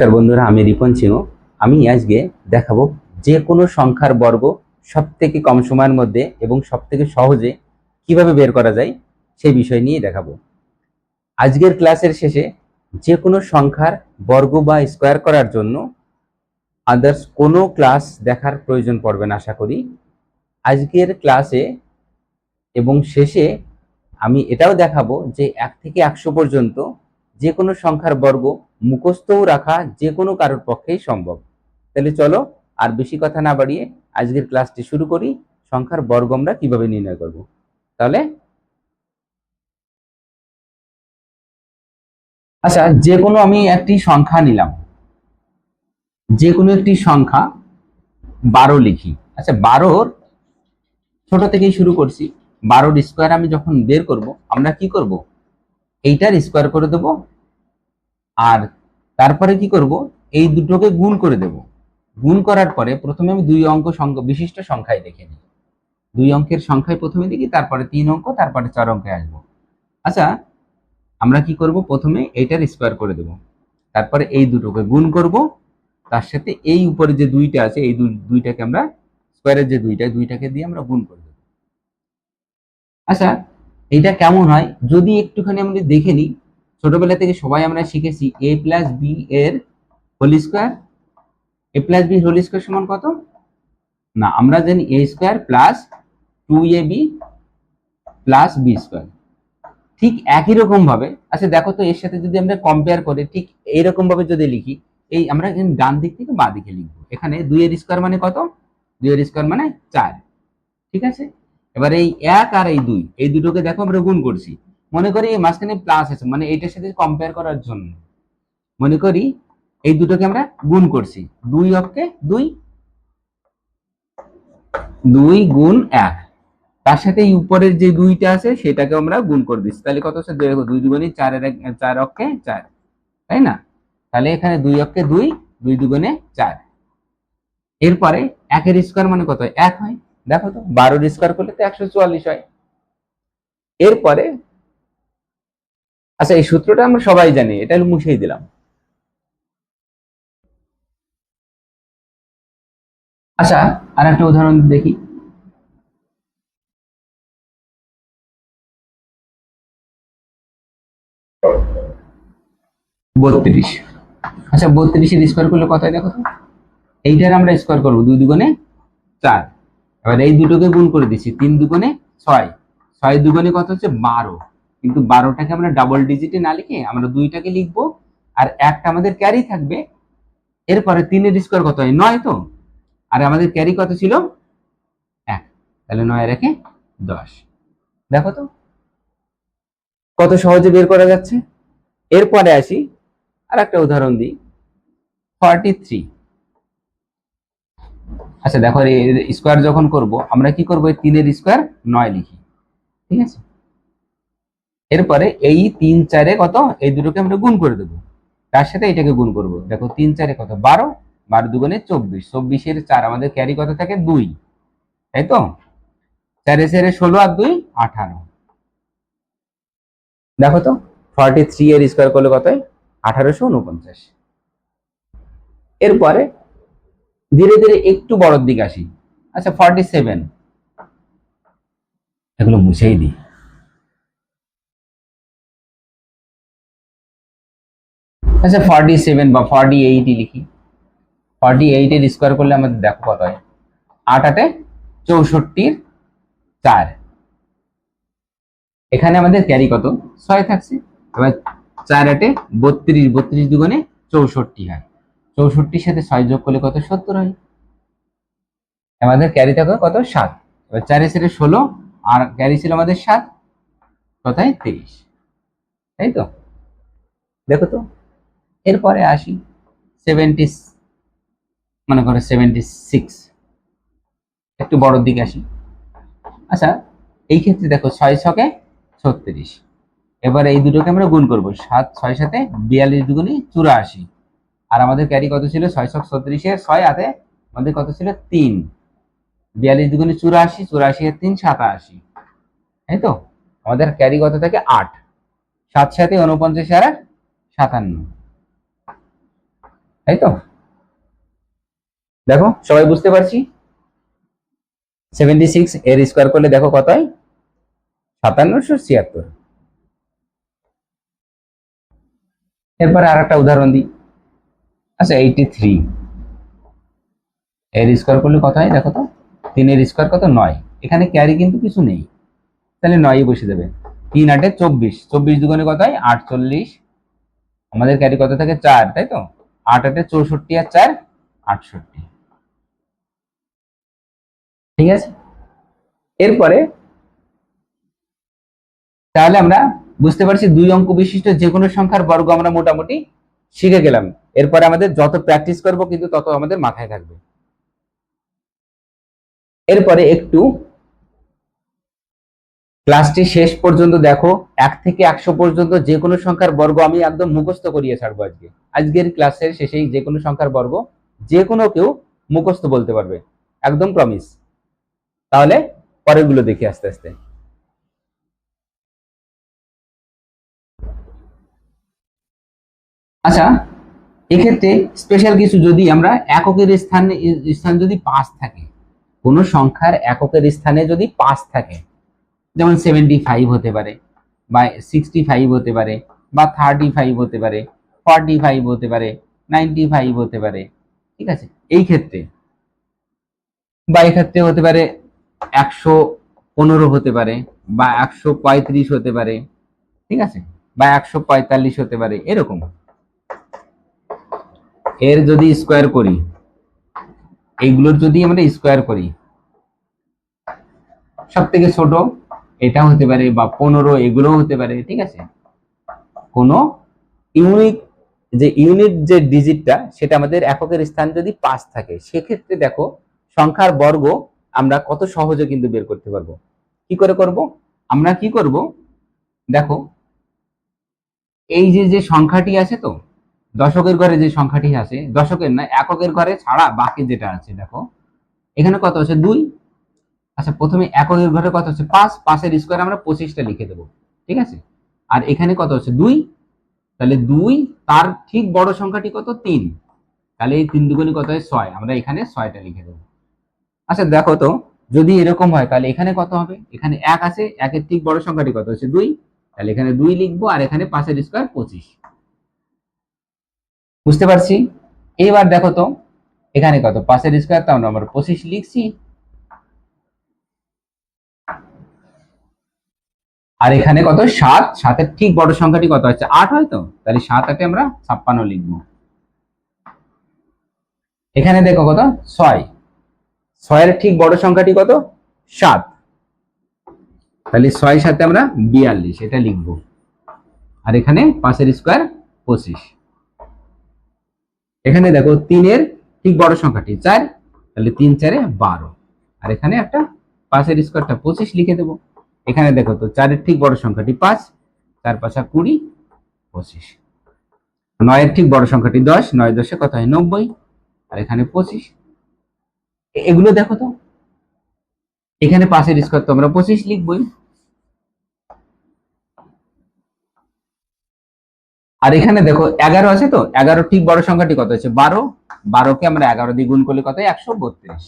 নমস্কার বন্ধুরা, আমি রিপন সিংহ। আমি আজকে দেখাবো যে কোনো সংখ্যার বর্গ সবথেকে কম সময়ের মধ্যে এবং সবথেকে সহজে কিভাবে বের করা যায় সেই বিষয় নিয়ে দেখাবো। আজকের ক্লাসের শেষে যে কোনো সংখ্যার বর্গ বা স্কোয়ার করার জন্য আদার্স কোনো ক্লাস দেখার প্রয়োজন পড়বে না আশা করি। আজকের ক্লাসে এবং শেষে আমি এটাও দেখাবো যে 1 থেকে 100 পর্যন্ত যে কোনো সংখ্যার বর্গ মুখস্থও রাখা যে কোনো কারোর পক্ষেই সম্ভব। তাহলে চলো আর বেশি কথা না বাড়িয়ে আজকের ক্লাসটি শুরু করি। সংখ্যার বর্গ আমরা কিভাবে নির্ণয় করব। তাহলে আচ্ছা, যে কোনো আমি একটি সংখ্যা নিলাম, যে কোনো একটি সংখ্যা 12 লিখি। আচ্ছা, 12 ছোট থেকেই শুরু করছি। 12 স্কোয়ার আমি যখন বের করব আমরা কি করব, এইটার স্কোয়ার করে দেব, আর তারপরে কি করব, এই দুটোকে গুণ করে দেব। গুণ করার পরে প্রথমে আমি দুই অঙ্ক সংখ্যা বিশিষ্ট সংখ্যায় দেখে নিই। দুই অঙ্কের সংখ্যায় প্রথমে দেখি, তারপরে 3 অঙ্ক, তারপরে 4 অঙ্কে আসবো। আচ্ছা, আমরা কি করব, প্রথমে এইটার স্কোয়ার করে দেব, তারপরে এই দুটোকে গুণ করব, তার সাথে এই উপরে যে দুইটা আছে এই দুইটাকে আমরা স্কোয়ারের যে দুইটাকে দিয়ে আমরা গুণ করে দেব। আচ্ছা, এইটা কেমন হয় যদি একটুখানি আমরা দেখে নিই। ছোটবেলা থেকে সবাই আমরা শিখেছি a প্লাস বি এর whole square. A plus b whole square সমান কত? না, আমরা জানি a square plus 2ab plus b square. ঠিক একই রকম ভাবে, আচ্ছা দেখো তো, এর সাথে যদি আমরা কম্পেয়ার করে ঠিক এইরকম ভাবে যদি লিখি, এই আমরা ডান দিক থেকে বাঁ দিকে লিখবো। এখানে 2 এর স্কোয়ার মানে কত? 2 এর স্কোয়ার মানে 4। ঠিক আছে, এবার এই 1 আর এই 2 এই দুটোকে দেখো আমরা গুণ করছি। মনে করি এই মাঝখানে প্লাস আছে, মানে এইটার সাথে কম্পেয়ার করার জন্য মনে করি এই দুটোকে আমরা গুণ করছি। 2 অক্ষে 2, 2 গুণ 1, তার সাথে এই উপরের যে দুইটা আছে সেটাকে আমরা গুণ করে দিচ্ছি। তাহলে কত হচ্ছে? 2 দুগুণে 4, 4 অক্ষে 4, তাই না? তাহলে এখানে 2 অক্ষে 2, 2 দুগুণে 4। এরপরে 1 এর স্কোয়ার মানে কত? 1 হয়। দেখো তো, 12 এর স্কোয়ার করলে তো 144 হয়। এরপরে আচ্ছা, এই সূত্রটা আমরা সবাই জানি, এটা মুছেই দিলাম। আচ্ছা, আর একটা উদাহরণ দেখি। বত্রিশ। আচ্ছা, 32 এর স্কোয়ার করলে কত হয় দেখো তো? এইটার আমরা স্কোয়ার করবো, 2 দুগুণে 4। এবার এই দুটোকে গুণ করে দিচ্ছি, 3 দুগুণে 6, 6 দুগুণে কত হচ্ছে? 12। কিন্তু 12টাকে আমরা ডাবল ডিজিটে না লিখে আমরা দুইটাকে লিখবো, আর একটা আমাদের ক্যারি থাকবে। এরপরে 3 এর স্কোয়ার কত হয়? 9 তো। আর আমাদের ক্যারি কত ছিল? 1। তাহলে 9 রেখে 10। দেখো তো কত সহজে বের করা যাচ্ছে। এরপরে আসি, আর একটা উদাহরণ দিই। 43। আচ্ছা দেখো, স্কোয়ার যখন করব আমরা কি করবো? 3 এর স্কোয়ার 9 লিখি। ঠিক আছে, এরপরে এই 3 4 কত, এই দুটোকে আমরা গুণ করে দেবো, তার সাথে এটাকে গুণ করব। দেখো 3 4 কত? 12, 12 দুগুণে 24, 24 এর 4 আমাদের ক্যারি কত থাকে? 2, তাই তো। 4 4 16 আর 2 18। দেখো তো 43 এর স্কোয়ার করলে কত হয়? 1849। এরপরে ধীরে ধীরে একটু বড়র দিকে আসি। আচ্ছা, 47, এগুলো মুছেই দিই। আচ্ছা, 47 বা 48 লিখি। 48 এর স্কোয়ার করলে আমাদের দেখো কত হয়? 8 8 64 4। এখানে আমাদের ক্যারি কত? 6 থাকছে। এবার 4 8 32, 32 দুগুণে 64 হয়। 64-র সাথে 6 যোগ করলে কত? 70 হয়। আমাদের ক্যারি থাকে কত? 7। এবার 4 এর 16 আর ক্যারি ছিল আমাদের 7, কোথায়? 23, তাই তো। দেখো তো, এরপরে আসি 70, মনে করো 76, একটু বড়র দিকে আসি। আচ্ছা, এই ক্ষেত্রে দেখো 6 ছকে 36। এবার এই দুটোকে আমরা গুণ করবো, 7 6 সাথে 42 দুগুণে 84। আর আমাদের ক্যারি কত ছিল? 6 ছক 36 6 হাতে আমাদের কত ছিল? 3। 42 দুগুণে 84, 84 এর 3 87, তাই তো। আমাদের ক্যারি কত থাকে? 8। 7 সাথে 49 আর 57। তাই তো? দেখো সবাই বুঝতে পারছি। 76 এর স্কোয়ার করলে দেখো কত হয়, 5776। এরপরে আর একটা উদাহরণ দিই। আচ্ছা 83 এর স্কোয়ার করলে কত হয় দেখো তো, 3 এর স্কোয়ার কত, 9। এখানে ক্যারি কিন্তু কিছু নেই, তাহলে 9 বসে দেবে। 3 8 24, 24 দুগুণে কত হয় 48। আমাদের ক্যারি কত থাকে 4, তাই তো? 8 8 64 আর 4 68। ঠিক আছে। এরপরে তাহলে আমরা বুঝতে পারছি দুই অঙ্ক বিশিষ্ট যে কোনো সংখ্যার বর্গ আমরা মোটামুটি শিখে গেলাম। এরপরে আমাদের যত প্র্যাকটিস করব কিন্তু তত আমাদের মাথায় থাকবে। এরপরে একটু ক্লাসটি শেষ পর্যন্ত দেখো, 1 থেকে 100 পর্যন্ত যে কোনো সংখ্যার বর্গ আমি একদম মুখস্থ করিয়ে ছাড়বো আজকে। আজকের ক্লাসের শেষেই যে কোনো সংখ্যার বর্গ যে কোনো কেউ মুখস্থ বলতে পারবে, একদম প্রমিস। তাহলে পরের গুলো দেখি আস্তে আস্তে। আচ্ছা, এক্ষেত্রে স্পেশাল কিছু, যদি আমরা এককের স্থান যদি 5 থাকে, কোন সংখ্যার এককের স্থানে যদি 5 থাকে, যেমন 75 হতে পারে, বা 65 হতে পারে, বা 35 হতে পারে, 45 হতে পারে, 95 হতে পারে, ঠিক আছে? এই ক্ষেত্রে, বা এক্ষেত্রে হতে পারে 115 হতে পারে, বা 135 হতে পারে, ঠিক আছে, বা 145 হতে পারে, এরকম। এর যদি স্কোয়ার করি, এইগুলোর যদি আমরা স্কোয়ার করি, সব থেকে ছোট এটা হতে পারে, বা 15, এগুলো হতে পারে, ঠিক আছে? কোনো ইউনিক ইউনিট যে ডিজিটটা, সেটা আমাদের এককের স্থান যদি 5 থাকে, সেক্ষেত্রে দেখো সংখ্যার বর্গ আমরা কত সহজে কিন্তু বের করতে পারবো। কি করে করব? আমরা কি করব, দেখো এই যে সংখ্যাটি আছে, তো দশকের ঘরে যে সংখ্যাটি আছে, দশকের না, এককের ঘরে ছাড়া বাকি যেটা আছে, দেখো এখানে কত আছে 2। আচ্ছা, প্রথমে এককের ঘরে কত আছে 5, 5 এর স্কোয়ার আমরা 25টা লিখে দেবো, ঠিক আছে? আর এখানে কত আছে 2, তাহলে 2, তার ঠিক বড় সংখ্যাটি কত 3, তাহলে এই 3 দুগুণে কত হয় 6, আমরা এখানে 6টা লিখে দেবো। আচ্ছা দেখো তো, যদি এরকম হয় তাহলে এখানে কত হবে, এখানে 1 আছে, 1 এর ঠিক বড় সংখ্যাটি কত হচ্ছে 2, তাহলে এখানে 2 লিখবো, আর এখানে 5 এর স্কোয়ার 25। বুঝতে পারছি। এইবার দেখো তো, এখানে কত 5 এর স্কোয়ার, তাহলে আমরা 25 লিখছি, আর এখানে কত 7, 7 এর ঠিক বড় সংখ্যাটি কত হচ্ছে 8, হয়তো, তাহলে 7 8 আমরা 56 লিখবো। এখানে দেখো কত 6, 6 এর ঠিক বড় সংখ্যাটি কত 7, তাহলে 6 7 আমরা 42, এটা লিখবো, আর এখানে 5 এর স্কোয়ার 25। এখানে দেখো 3 এর ঠিক বড় সংখ্যাটি 4, তাহলে 3 4 12, আর এখানে একটা 5 এর স্কোয়ারটা 25 লিখে দেবো। এখানে দেখো তো 4 এর ঠিক বড় সংখ্যাটি 5, 4 5 20, 25। 9 এর ঠিক বড় সংখ্যাটি 10, 9 10 কত হয় 90, আর এখানে 25। এগুলো দেখো তো, এখানে 5 এর স্কোয়ার তো আমরা 25 লিখবই, আর এখানে দেখো 11 আছে, তো 11 ঠিক বড় সংখ্যাটি কত হচ্ছে 12, 12 কে আমরা 11 দিয়ে গুণ করলে কত হয় 132,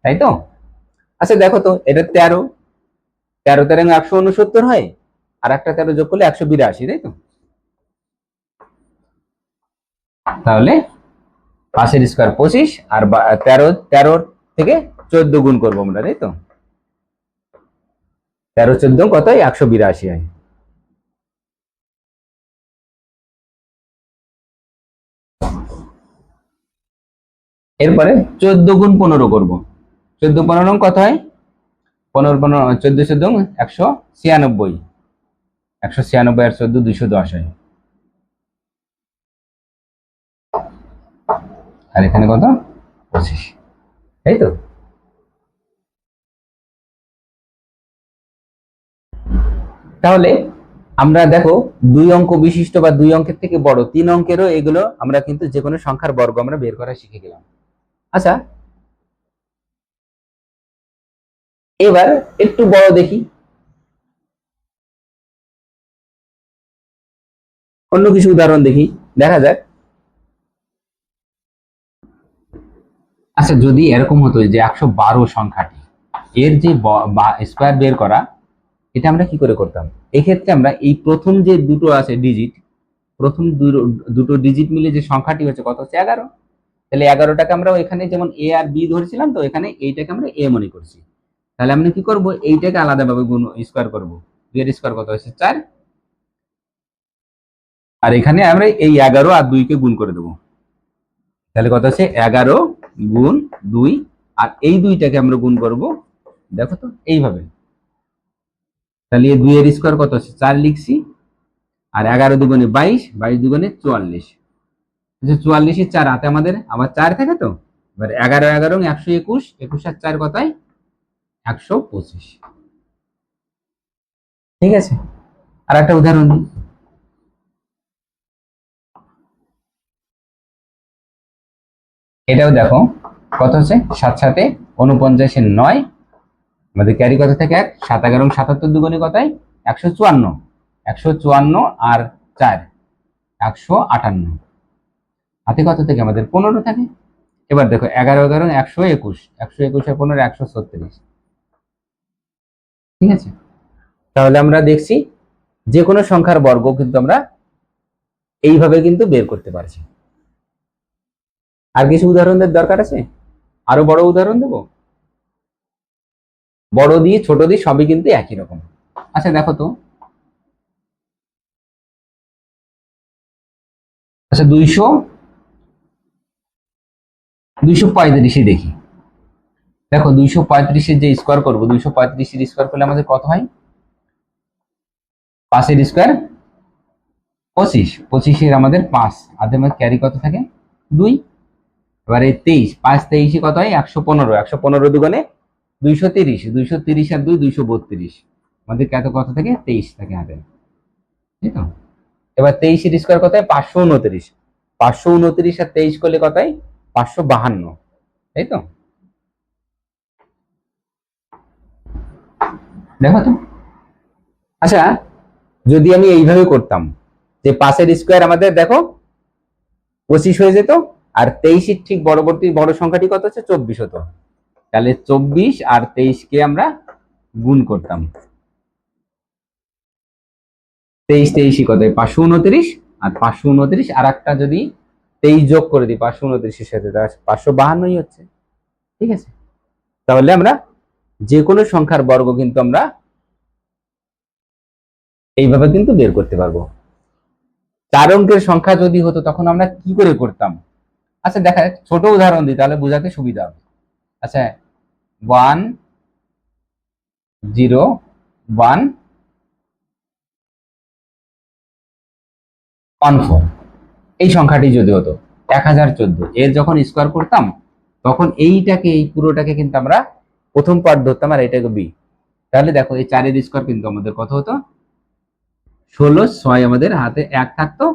তাই তো? আচ্ছা দেখো তো, এটা 13, 13 13 169 হয়, আর একটা 13 যোগ করলে 182, তাই তো? তাহলে 5 এর স্কোয়ার 25, আর 13, 13 থেকে 14 গুণ করবো আমরা, তাই তো? 13 14 কত হয় 182 হয়। এরপরে 14 গুণ 15 করবো, 14 15 কত হয় 15 15 14 14 196, 196 আর 14 210 হয়, আর এখানে কত 25, তাই তো? তাহলে আমরা দেখো দুই অঙ্ক বিশিষ্ট বা দুই অঙ্কের থেকে বড় 3 অঙ্কেরও এগুলো আমরা কিন্তু যে কোনো সংখ্যার বর্গ আমরা বের করা শিখে গেলাম। আচ্ছা, এবার একটু বড় দেখি, অন্য কিছু উদাহরণ দেখি, দেখা যাক। আচ্ছা, যদি এরকম হতো যে 112 সংখ্যাটি এর যে স্কোয়ার বের করা, এটা আমরা কি করে করতাম? এক্ষেত্রে আমরা এই প্রথম যে দুটো আছে ডিজিট, প্রথম দুটো ডিজিট মিলে যে সংখ্যাটি হচ্ছে কত, হচ্ছে 11। তাহলে 11টাকে আমরা এখানে যেমন এ আর বি ধরেছিলাম, তো এখানে এইটাকে আমরা এ মনে করছি। তাহলে আমরা কি করব, এইটাকে আলাদাভাবে গুণ স্কোয়ার করবো। 2 এর স্কোয়ার কত হচ্ছে 4, আর এখানে আমরা এই 11 আর 2 কে গুণ করে দেবো। তাহলে কত হচ্ছে 11 গুণ 2, আর এই 2টাকে আমরা গুণ করব, দেখো তো এইভাবে। তাহলে এই 2 এর স্কোয়ার কত হচ্ছে 4 লিখছি, আর 11 দুগুণে 22, 22 দুগুণে 44। 44 4 হাতে আমাদের আবার 4 থাকে, তো এবার 11 11 121, 21 আর 4 কতায় 125। ঠিক আছে, আর একটা উদাহরণ দিই। এটাও দেখো কত হচ্ছে 7 7 49 9, আমাদের ক্যারি কত থাকে 1, 7 11 77 দুগুণে কতায় 154, 154 আর 4 158, হাতে কত থেকে আমাদের 15 থাকে। এবার দেখো 11 11 121, 121 আর 15 136। ঠিক আছে, তাহলে আমরা দেখছি যে কোনো সংখ্যার বর্গ কিন্তু আমরা এইভাবে কিন্তু বের করতে পারছি। আর কিছু উদাহরণের দরকার আছে? আরো বড় উদাহরণ দেবো? বড় দিয়ে ছোট দিয়ে সবই কিন্তু একই রকম। আচ্ছা দেখো তো, আচ্ছা 235 দেখি। দেখো 235 যে স্কোয়ার করবো, 235 স্কোয়ার করলে আমাদের কত হয়? 5 স্কোয়ার 25, 25 আমাদের 5, আদের মধ্যে ক্যারি কত থাকে 2। এবারে 23, 5 23 কত হয় 115, 115 দুগুণে 230, 230 আর 2 232, আমাদের কত কত থাকে 23 থাকে হাতে। তাই তো, এবার 23 স্কোয়ার কত হয় 529, 529 আর 23 করলে কত হয় 552। তাই তো, দেখো তো। আচ্ছা, যদি আমি এইভাবে করতাম যে 5 স্কোয়ার আমাদের দেখো 25 হয়ে যেত, আর 23 ঠিক পরবর্তী বড় সংখ্যাটি কত হচ্ছে 24 হতো। তাহলে 24 আর 23 কে আমরা গুণ করতাম, 23 23 কত হয় 529, আর 529 আর একটা যদি 23 যোগ করে দিই 529 এর সাথে, 552 হচ্ছে। ঠিক আছে, তাহলে আমরা যে কোনো সংখ্যার বর্গ কিন্তু আমরা এইভাবে কিন্তু বের করতে পারবো। 4 অঙ্কের সংখ্যা যদি হতো তখন আমরা কি করে করতাম? আচ্ছা দেখা, ছোট উদাহরণ দিই তাহলে বোঝাতে সুবিধা হবে। আচ্ছা 1 0 1 1 4, এই সংখ্যাটি যদি হতো 1014, এর যখন স্কোয়ার করতাম তখন এইটাকে, এই পুরোটাকে কিন্তু আমরা প্রথম পার্ট ধরতাম, আর এটাকে বি। তাহলে দেখো এই 4 এর স্কোয়ার কিন্তু আমাদের কত হতো 16, 6 আমাদের হাতে 1 থাকতো,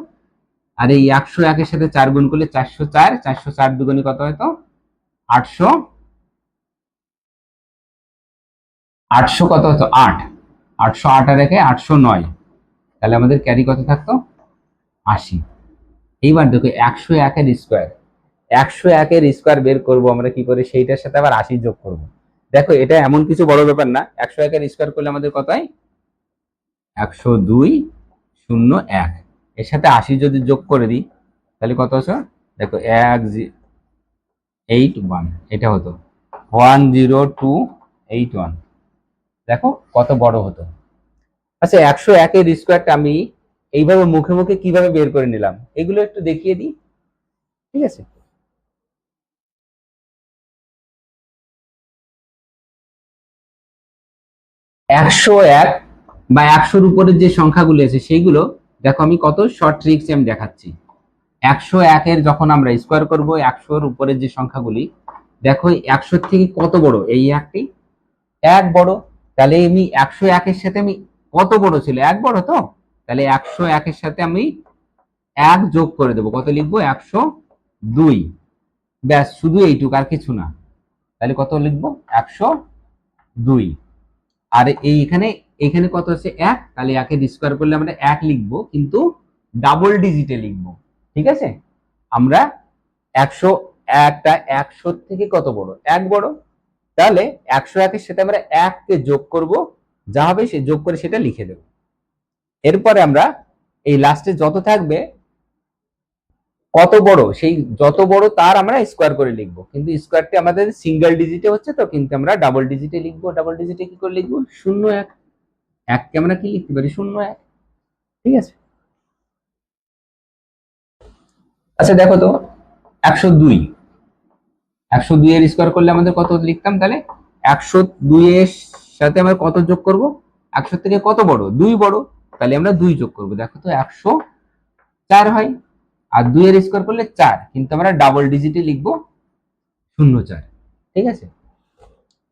আর এই 101 এর সাথে 4 গুণ করলে 404, 404 দুগুণে কত হতো 800, 800 কত হতো 8, 808 আর রেখে 809, তাহলে আমাদের ক্যারি কত থাকতো 80। এইবার দেখো 101 এর স্কোয়ার, 101 এর স্কোয়ার বের করব আমরা কি করে, সেইটার সাথে আবার 80 যোগ করব। দেখো এটা এমন কিছু বড় ব্যাপার না, 101 এর স্কোয়ার করলে আমাদের কত হয় 102 0 1, এর সাথে 80 যদি যোগ করে দিই তাহলে কত আছে দেখো 181, এটা হতো 10281। দেখো কত বড় হতো। আচ্ছা 101 এর স্কোয়ারটা আমি এইভাবে মুখে মুখে কিভাবে বের করে নিলাম, এগুলো একটু দেখিয়ে দিই। ঠিক আছে, 101 বা 100-র উপরের যে সংখ্যাগুলো আছে সেইগুলো দেখো আমি কত শর্ট ট্রিক্স আমি দেখাচ্ছি। 101 এর যখন আমরা স্কোয়ার করব 100-র উপরের যে সংখ্যাগুলি, দেখো 100 থেকে কত বড় এই একটি 1 বড়। তাহলে আমি 101 এর সাথে আমি কত বড় ছিল 1 বড়, তো তাহলে 101 এর সাথে আমি 1 যোগ করে দেবো, কত লিখবো 102, ব্যাস শুধু এইটুকু আর কিছু না। তাহলে কত লিখবো 102, আর এইখানে এখানে কত আছে 1, তাহলে 1 এর স্কোয়ার করলে আমরা 1 লিখবো, কিন্তু ডাবল ডিজিটে লিখবো। ঠিক আছে, আমরা একটা 100 থেকে কত বড়? 1 বড়। তাহলে 101 এর সাথে আমরা 1 কে যোগ করব, যা হবে সে যোগ করে সেটা লিখে দেব। এরপরে আমরা এই লাস্টে যত থাকবে কত বড়, সেই যত বড় তার আমরা স্কোয়ার করে লিখবো, কিন্তু স্কোয়ারটি আমাদের সিঙ্গেল ডিজিটে হচ্ছে তো, কিন্তু আমরা ডাবল ডিজিটে লিখবো। ডাবল ডিজিটে কি করে লিখবো? 0 1, 1 কে আমরা কি লিখতে পারি? 0 1। ঠিক আছে। আচ্ছা দেখো তো 102, 102 এর স্কোয়ার করলে আমাদের কত লিখতাম? তাহলে 102 এর সাথে আমরা কত যোগ করব? 100 থেকে কত বড়? 2 বড়, তাহলে আমরা 2 যোগ করব। দেখো তো 104 হয়, আর 2 এর স্কোয়ার করলে 4, কিন্তু আমরা ডাবল ডিজিটে লিখবো 04। ঠিক আছে।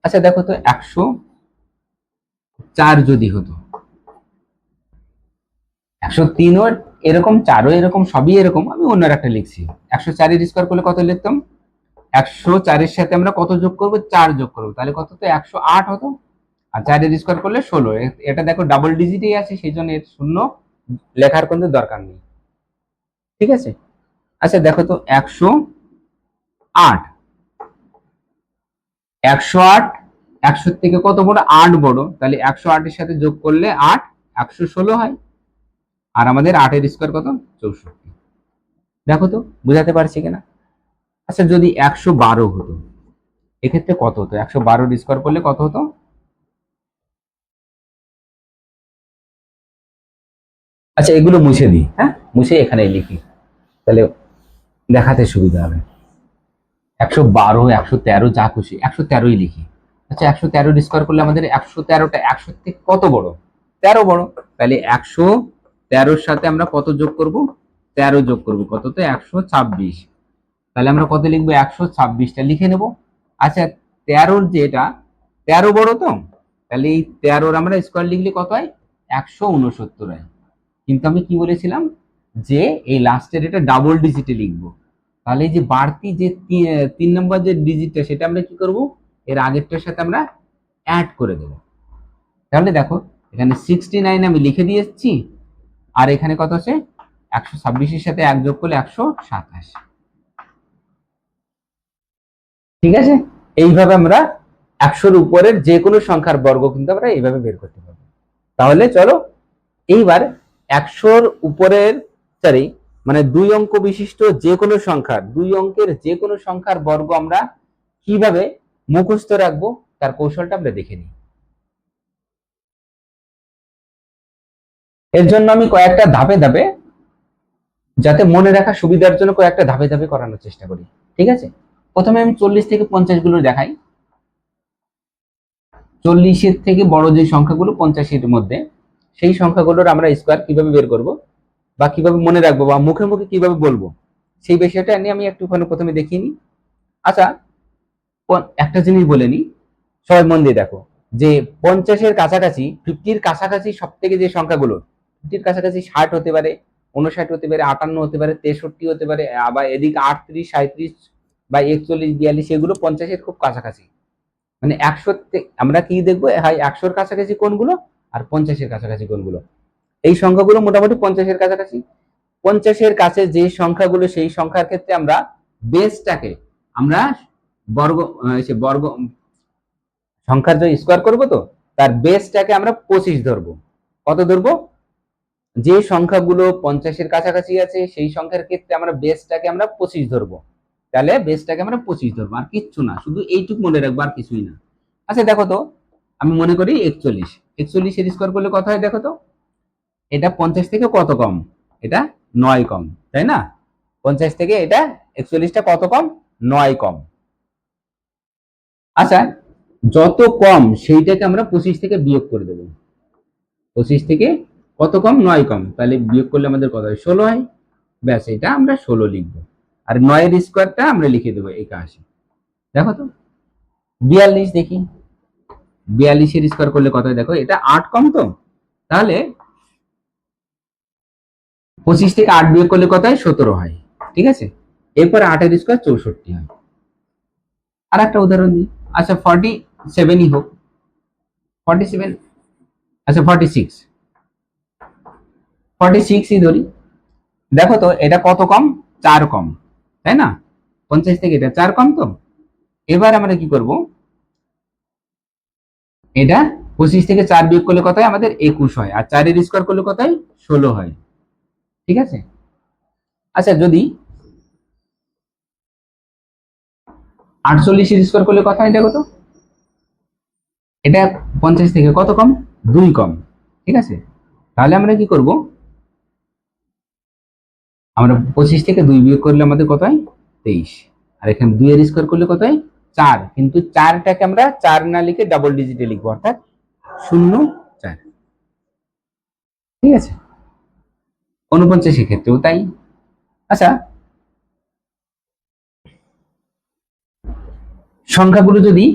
আচ্ছা দেখো তো 104 যদি হতো, 103ও এরকম, 4ও এরকম, সবই এরকম, আমি অন্য একটা লিখছি। 104 এর স্কোয়ার করলে কত লিখতাম? 104 এর সাথে আমরা কত যোগ করব? 4 যোগ করব, তাহলে কত হতো? 108 হতো। আর 4 এর স্কোয়ার করলে 16। এটা দেখো ডাবল ডিজিটেই আছে, সেই জন্য এর শূন্য লেখার কোনো দরকার নেই। ঠিক আছে। আচ্ছা দেখো তো 108, 108, 100 থেকে কত বড়? 8 বড়, তাহলে 108 এর সাথে যোগ করলে 8, 116 হয়। আর আমাদের 8 এর স্কোয়ার কত? 64। দেখো তো বুঝাতে পারছি কিনা? আচ্ছা যদি 112 হতো, এক্ষেত্রে কত হতো? 112 স্কোয়ার করলে কত হতো? আচ্ছা এগুলো মুছে দিই, হ্যাঁ, মুছে এখানে লিখি, তাহলে দেখাতে সুবিধা হবে। 112, 113, যা খুশি, 113ই লিখি। আচ্ছা 113 স্কোয়ার করলে আমাদের 113টা 100 থেকে কত বড়? 13 বড়, তাহলে 113 সাথে আমরা কত যোগ করব? 13 যোগ করব, কত? তো 126। তাহলে আমরা কত লিখবো? 126টা লিখে নেব। আচ্ছা 13 যেটা 13 বড় তো, তাহলে এই 13 আমরা স্কোয়ার লিখলে কত হয়? 169 হয়। কিন্তু আমি কি বলেছিলাম যে এই লাস্টের এটা ডাবল ডিজিটে লিখবো, তাহলে এই যে বাড়তি যে 3 নম্বর যে ডিজিটটা, সেটা আমরা কি করব? এর আগেরটার সাথে আমরা অ্যাড করে দেব। তাহলে দেখো এখানে 69 আমি লিখে দিয়েছি, আর এখানে কত আছে? 126-এর সাথে 1 যোগ করলে 127। ঠিক আছে। এইভাবে আমরা 100-র উপরের যে কোনো সংখ্যার বর্গ কিন্তু আমরা এইভাবে বের করতে পারবো। তাহলে চলো এইবার 100-র উপরের, সরি, মানে 2 অঙ্ক বিশিষ্ট যে কোনো সংখ্যার, 2 অঙ্কের যে কোনো সংখ্যার বর্গ আমরা কিভাবে মুখস্থ রাখবো তার কৌশলটা আমরা দেখে নিই। এর জন্য আমি কয়েকটা ধাপে ধাপে, যাতে মনে রাখা সুবিধার জন্য কয়েকটা ধাপে ধাপে করানোর চেষ্টা করি। ঠিক আছে। প্রথমে আমি 40 থেকে 50 গুলো দেখাই। 40-এর থেকে বড় যে সংখ্যাগুলো 50-এর মধ্যে, সেই সংখ্যাগুলোর আমরা স্কোয়ার কিভাবে বের করব বা কিভাবে মনে রাখবো বা মুখে মুখে কিভাবে বলবো, সেই বিষয়টা নিয়ে আমি একটুখানি প্রথমে দেখিয়ে নিই। আচ্ছা একটা জিনিস বলে নি, সবাই মন দিয়ে দেখো, যে 50-এর কাছাকাছি, 50-র কাছাকাছি সব থেকে যে সংখ্যাগুলো, 50-র কাছাকাছি 60 হতে পারে, 59 হতে পারে, 58 হতে পারে, 63 হতে পারে, আবার এদিকে 38, 37 বা 41, 42, এগুলো 50-এর খুব কাছাকাছি। মানে 100 আমরা কি দেখবো? হয় 100-র কাছাকাছি কোনগুলো আর 50-এর কাছাকাছি কোনগুলো। এই সংখ্যাগুলো মোটামুটি 50-এর কাছাকাছি। 50-এর কাছে যে সংখ্যাগুলো, সেই সংখ্যার ক্ষেত্রে আমরা বেসটাকে আমরা বর্গ, সে বর্গ সংখ্যার যে স্কোয়ার করব, তো তার বেসটাকে আমরা 25 ধরবো। কত ধরবো? যে সংখ্যাগুলো 50-এর কাছাকাছি আছে সেই সংখ্যার ক্ষেত্রে আমরা বেসটাকে আমরা 25 ধরবো। তাহলে বেসটাকে আমরা 25 ধরবো, আর কিচ্ছু না, শুধু এইটুকু মনে রাখবো, আর কিছুই না। আচ্ছা দেখো তো, আমি মনে করি 41, 41-এর স্কোয়ার করলে কত হয়? দেখো তো, এটা 50 থেকে কত কম? এটা 9 কম, তাই না? 50 থেকে এটা 41টা কত কম? 9 কম। আচ্ছা যত কম সেইটাকে আমরা 25 থেকে বিয়োগ করে দেবো। 25 থেকে কত কম? 9 কম, তাহলে বিয়োগ করলে আমাদের কত হয়? 16 হয়। ব্যাস, এটা আমরা 16 লিখবো। আর 9-এর স্কোয়ারটা আমরা লিখে দেবো 81। দেখো তো 42 দেখি, 42-এর স্কোয়ার করলে কত হয়? দেখো এটা 8 কম তো, তাহলে 25 থেকে 8 বিয়োগ করলে কত হয়? 17 হয়। ঠিক আছে। এরপর 8-এর স্কোয়ার 64 হয়। আর একটা উদাহরণ দিই। আচ্ছা 47ই হোক, 47, আচ্ছা 46, 46ই ধরি। দেখো তো এটা কত কম? 4 কম, তাই না? 50 থেকে এটা 4 কম তো। এবার আমরা কি করব, এটা 25 থেকে 4 বিয়োগ করলে কত হয়, আমাদের 21 হয়, আর 4 এর স্কয়ার করলে কত হয়, 16 হয়। ঠিক আছে। আচ্ছা যদি 48 এর স্কয়ার করলে কত হয়, দেখো তো। এটা 50 থেকে কত কম, 2 কম। ঠিক আছে, তাহলে আমরা কি করব, আমরা 25 থেকে 2 বিয়োগ করলে আমাদের কত হয়, 23। আর এখানে 2 এর স্কয়ার করলে কত হয়, 4। কিন্তু 4টাকে আমরা 4 না লিখে ডাবল ডিজিটে লিখবো, অর্থাৎ 0 4। ঠিক আছে, 49 এর ক্ষেত্রেও তাই। আচ্ছা, সংখ্যাগুলো যদি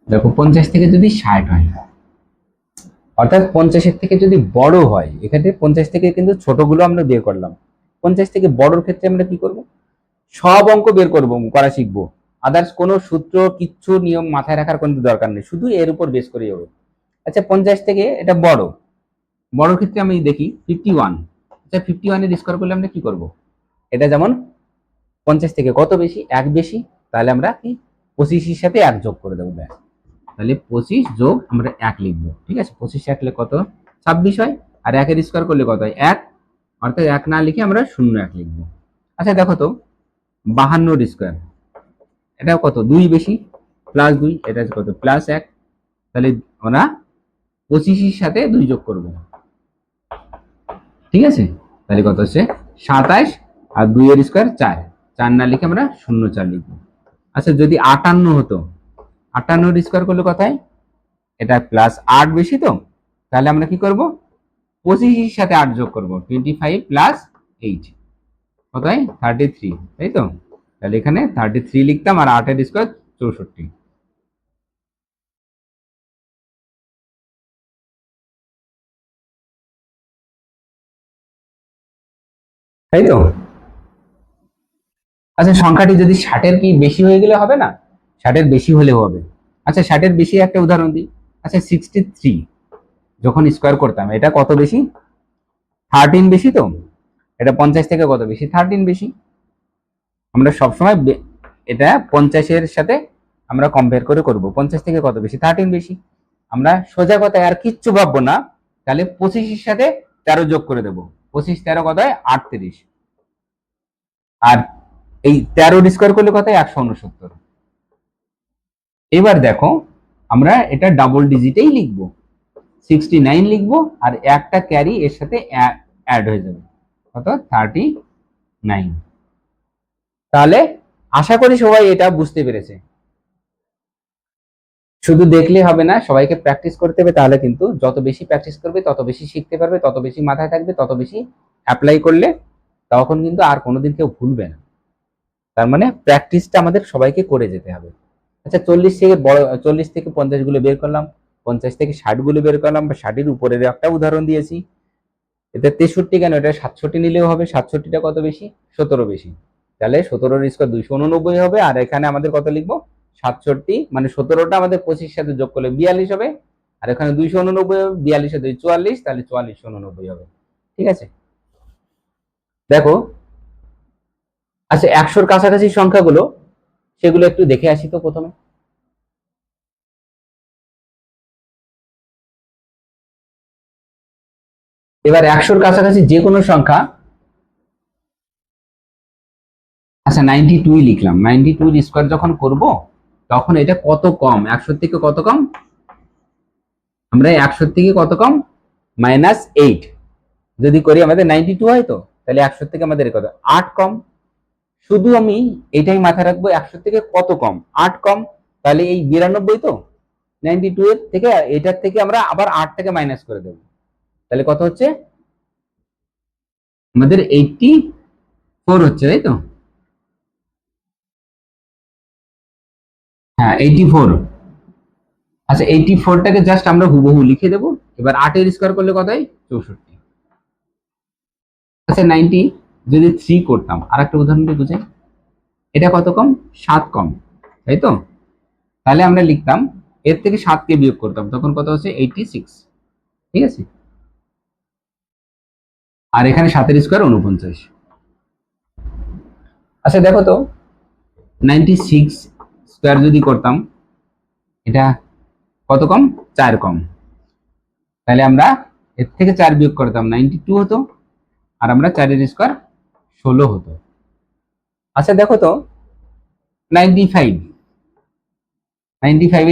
দেখো 50 থেকে যদি 60 হয়, অর্থাৎ 50-এর থেকে যদি বড় হয়, এখানে 50 থেকে কিন্তু ছোটগুলো আমরা বের করলাম, 50 থেকে বড়র ক্ষেত্রে আমরা কি করব, সব অঙ্ক বের করব, করা শিখবো। আদার্স কোনো সূত্র কিচ্ছু নিয়ম মাথায় রাখার কোনো দরকার নেই, শুধু এর উপর বেস করেই হবে। আচ্ছা 50 থেকে এটা বড়, বড়র ক্ষেত্রে আমি দেখি 51। আচ্ছা 51 এর স্কয়ার করলে আমরা কি করব, এটা যেমন 50 থেকে কত বেশি, 1 বেশি, তাহলে আমরা কি 25 এর সাথে 1 যোগ করে দেবো, ব্যাস। তাহলে 25 যোগ আমরা 1 লিখবো। ঠিক আছে, 25 1 লিখলে কত, 26 হয়। আর 1 এর স্কয়ার করলে কত হয়, 1, অর্থাৎ 1 না লিখে আমরা 0 1 লিখবো। আচ্ছা দেখো তো 52 এর স্কয়ার, এটা কত, 2 বেশি, প্লাস 2, এটা কত, প্লাস 1। তাহলে আমরা 25 এর সাথে 2 যোগ করব। ঠিক আছে, তাহলে কত হচ্ছে 27, আর 2 এর স্কয়ার 4, 4 না লিখে আমরা 0 4 লিখবো। আচ্ছা যদি 58 হতো, 58 এর স্কয়ার করলে কত হয়, এটা প্লাস 8 বেশি তো, তাহলে আমরা কি করব, 25 এর সাথে 8 যোগ করব, 25 প্লাস 8 কত হয়, 33, তাই তো। তাহলে এখানে 33 লিখতাম, আর 8 এর স্কয়ার 64, তাই তো। আচ্ছা সংখ্যাটি যদি 60 এর কি বেশি হয়ে গেলে হবে না, 60 এর বেশি হলেও হবে। আচ্ছা 60 এর বেশি একটা উদাহরণ দিই। আচ্ছা 63 যখন স্কয়ার করতাম, এটা কত বেশি, 13 বেশি তো। এটা 50 থেকে কত বেশি, 13 বেশি। আমরা সবসময় এটা 50 এর সাথে আমরা কম্পেয়ার করে করব, 50 থেকে কত বেশি, 13 বেশি। আমরা সোজা কথায় আর কিচ্ছু ভাববো না, তাহলে 25 এর সাথে 13 যোগ করে দেবো, 25 13 কত হয়, 38। আর এই 13 স্কয়ার করলে কত হয়, 169। এবার দেখো আমরা এটা ডাবল ডিজিটেই লিখবো, 69 লিখবো, আর একটা ক্যারি এর সাথে অ্যাড হয়ে যাবে, কত, 39। তাহলে আশা করি সবাই এটা বুঝতে পেরেছে। শুধু দেখলে হবে না, সবাইকে প্র্যাকটিস করতে হবে, তাহলে কিন্তু যত বেশি প্র্যাকটিস করবে তত বেশি শিখতে পারবে, তত বেশি মাথায় থাকবে, তত বেশি অ্যাপ্লাই করলে তখন কিন্তু আর কোনোদিন কেউ ভুলবে না। তার মানে প্র্যাকটিসটা আমাদের সবাইকে করে যেতে হবে। আচ্ছা 40 থেকে বড়, 40 থেকে 50 গুলো বের করলাম, 50 থেকে 60 গুলো বের করলাম, বা 60-এর উপরের একটা উদাহরণ দিয়েছি। এটা 63 কেন, এটা 67 নিলেও হবে, 67টা কত বেশি, 17 বেশি। তাহলে 17-এর স্কয়ার 289 হবে, আর এখানে আমাদের কত লিখবো, 67, মানে 17টা আমাদের 25 সাথে যোগ করলে 42 হবে, আর এখানে 289 হবে, 42 সাথে 44, তাহলে 4489 হবে। ঠিক আছে, দেখো। আচ্ছা 100-র কাছাকাছি সংখ্যাগুলো, সেগুলো একটু দেখে আসি তো প্রথমে। এবার 100-র কাছাকাছি যে কোনো সংখ্যা, আচ্ছা 92 লিখলাম, 92 স্কয়ার যখন করব তখন এটা কত কম, 100 থেকে কত কম, আমরা 100 থেকে কত কম, -8 যদি করি আমাদের 92 হয় তো, তাহলে 100 থেকে আমাদের কত, 8 কম। শুধু আমি এটাই মাথায় রাখবো, 100 থেকে কত কম, 8 কম। তাহলে এই 92 তো, 92 এর থেকে এটার থেকে আমরা আবার 8 থেকে মাইনাস করে দেবো, তাহলে কত হচ্ছে, আমাদের 84 হচ্ছে, তাই তো। হ্যাঁ 84। আচ্ছা 84টাকে জাস্ট আমরা হুবহু লিখে দেবো। এবার 8 এর স্কয়ার করলে কত হয়, 64। আচ্ছা 90 যদি 3 করতাম, আর একটা উদাহরণ দিয়ে বুঝাই, এটা কত কম, 7 কম, তাই তো। তাহলে আমরা লিখতাম, এর থেকে 7কে বিয়োগ করতাম, তখন কত হচ্ছে, 86। ঠিক আছে, আর এখানে 7-এর স্কয়ার 49। আচ্ছা দেখো তো 96 স্কোয়ার যদি করতাম, এটা কত কম? 4 কম। তাহলে আমরা এর থেকে 4 বিয়োগ করতাম, 92 হতো, আর আমরা 4 এর স্কোয়ার 16 হতো। আচ্ছা দেখো তো 95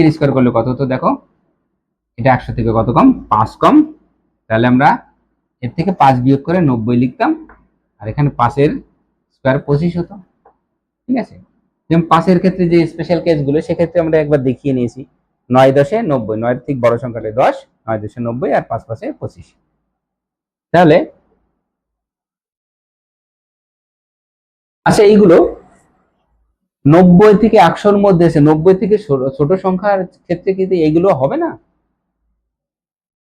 এর স্কোয়ার করলে কত হতো? দেখো এটা 100 থেকে কত কম? 5 কম। তাহলে আমরা এর থেকে 5 বিয়োগ করে 90 লিখতাম, আর এখানে 5 এর স্কোয়ার 25 হতো। ঠিক আছে, যেমন 5 এর ক্ষেত্রে যে স্পেশাল কেসগুলো, সেক্ষেত্রে আমরা একবার দেখিয়ে নিয়েছি। 9 10 90, 9 এর থেকে বড় সংখ্যাটা 10, 9 10 90, আর 5 5 25। তাহলে আচ্ছা এইগুলো 90 থেকে 100-র মধ্যে আছে, 90 থেকে ছোট সংখ্যার ক্ষেত্রে কিন্তু এগুলো হবে না।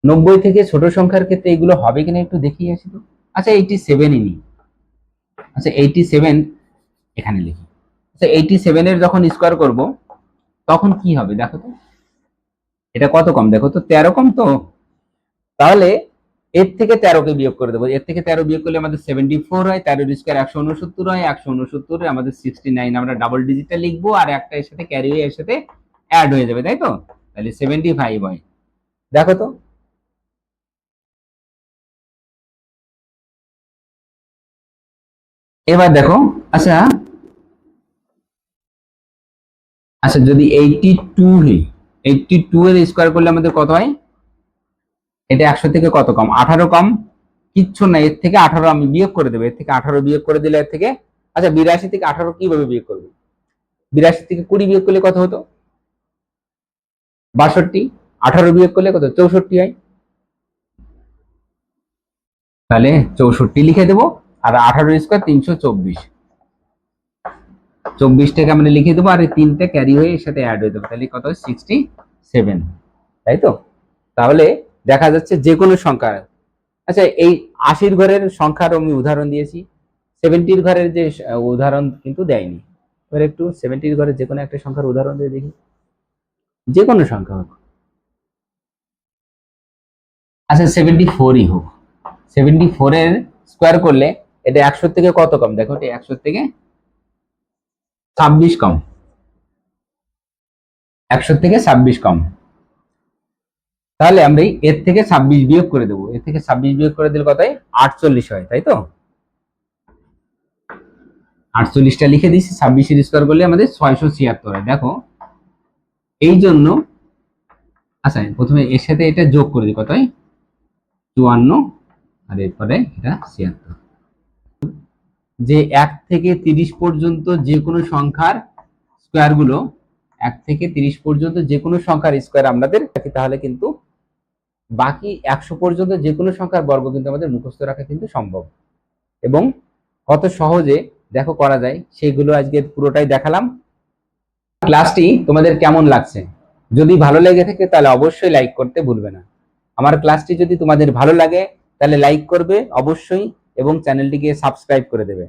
90 থেকে ছোট সংখ্যার ক্ষেত্রে এগুলো হবে কিনা একটু দেখিয়ে আসি তো। আচ্ছা 87-ই নি। আচ্ছা 87 এখানে লিখি। আচ্ছা 87 এর যখন স্কোয়ার করব তখন কি হবে দেখো তো। এটা কত কম? দেখো তো 13 কম তো। তাহলে এর থেকে 13 কে বিয়োগ করে দেবো। এর থেকে 13 বিয়োগ করলে আমাদের 74 হয়, 13 এর স্কোয়ার 169 হয়, 169 আমাদের 69, আমরা ডাবল ডিজিটটা লিখবো, আর একটা এর সাথে ক্যারি হয়ে এর সাথে অ্যাড হয়ে যাবে, তাই তো? তাহলে 75 হয়। দেখো তো এবার দেখো। আচ্ছা আচ্ছা যদি 82 হয়, 82 এর স্কোয়ার করলে আমাদের কত হয়? এটা 100 থেকে কত কম? 18 কম। কিচ্ছু না, এর থেকে 18 আমি বিয়োগ করে দেবো। এর থেকে 18 বিয়োগ করে দিলে এর থেকে, আচ্ছা 82 থেকে 18 কিভাবে বিয়োগ করবো? 82 থেকে 20 বিয়োগ করলে কত হতো? 62। 18 বিয়োগ করলে কত? 64 হয়। তাহলে 64 লিখে দেবো, আর 18 স্কোয়ার 324, 24টাকে আমরা লিখে দেবো, আর এই 3টা ক্যারি হয়ে এর সাথে অ্যাড হয়ে যাবে, তাহলে কত হয়? 67, তাই তো? তাহলে দেখা যাচ্ছে যে কোনো সংখ্যা। আচ্ছা এই 80-র ঘরের সংখ্যার আমি উদাহরণ দিয়েছি, 70-র ঘরের যে উদাহরণ কিন্তু দেয়নি। এবার একটু 70-র ঘরের যে কোনো একটা সংখ্যার উদাহরণ দিয়ে দেখি, যে কোনো সংখ্যা হোক। আচ্ছা 74ই হোক। 74 এর স্কোয়ার করলে এটা 100 থেকে কত কম? দেখো এটা 100 থেকে 26 কম। 100 থেকে 26 কম। তাহলে আমরা এর থেকে 26 বিয়োগ করে দেবো। এর থেকে 26 বিয়োগ করে দিলে কত হয়? 48 হয়, তাই তো? 48টা লিখে দিচ্ছি। 26-এর স্কোয়ার করলে আমাদের 676 হয়। দেখো এই জন্য, আচ্ছা প্রথমে এর সাথে এটা যোগ করে দিই, কত হয়? 54, আর এরপরে এটা 76। যে 1 থেকে 30 পর্যন্ত যে কোনো সংখ্যার স্কোয়ার গুলো, 1 থেকে 30 পর্যন্ত যে কোনো সংখ্যার স্কোয়ার আমাদের রাখি, তাহলে কিন্তু বাকি 100 পর্যন্ত যে কোনো সংখ্যার বর্গ কিন্তু আমাদের মুখস্থ রাখা কিন্তু সম্ভব, এবং কত সহজে দেখো করা যায় সেগুলো আজকে পুরোটাই দেখালাম। ক্লাসটি তোমাদের কেমন লাগছে? যদি ভালো লেগে থাকে তাহলে অবশ্যই লাইক করতে ভুলবে না। আমার ক্লাসটি যদি তোমাদের ভালো লাগে তাহলে লাইক করবে অবশ্যই, এবং চ্যানেলটিকে সাবস্ক্রাইব করে দেবে।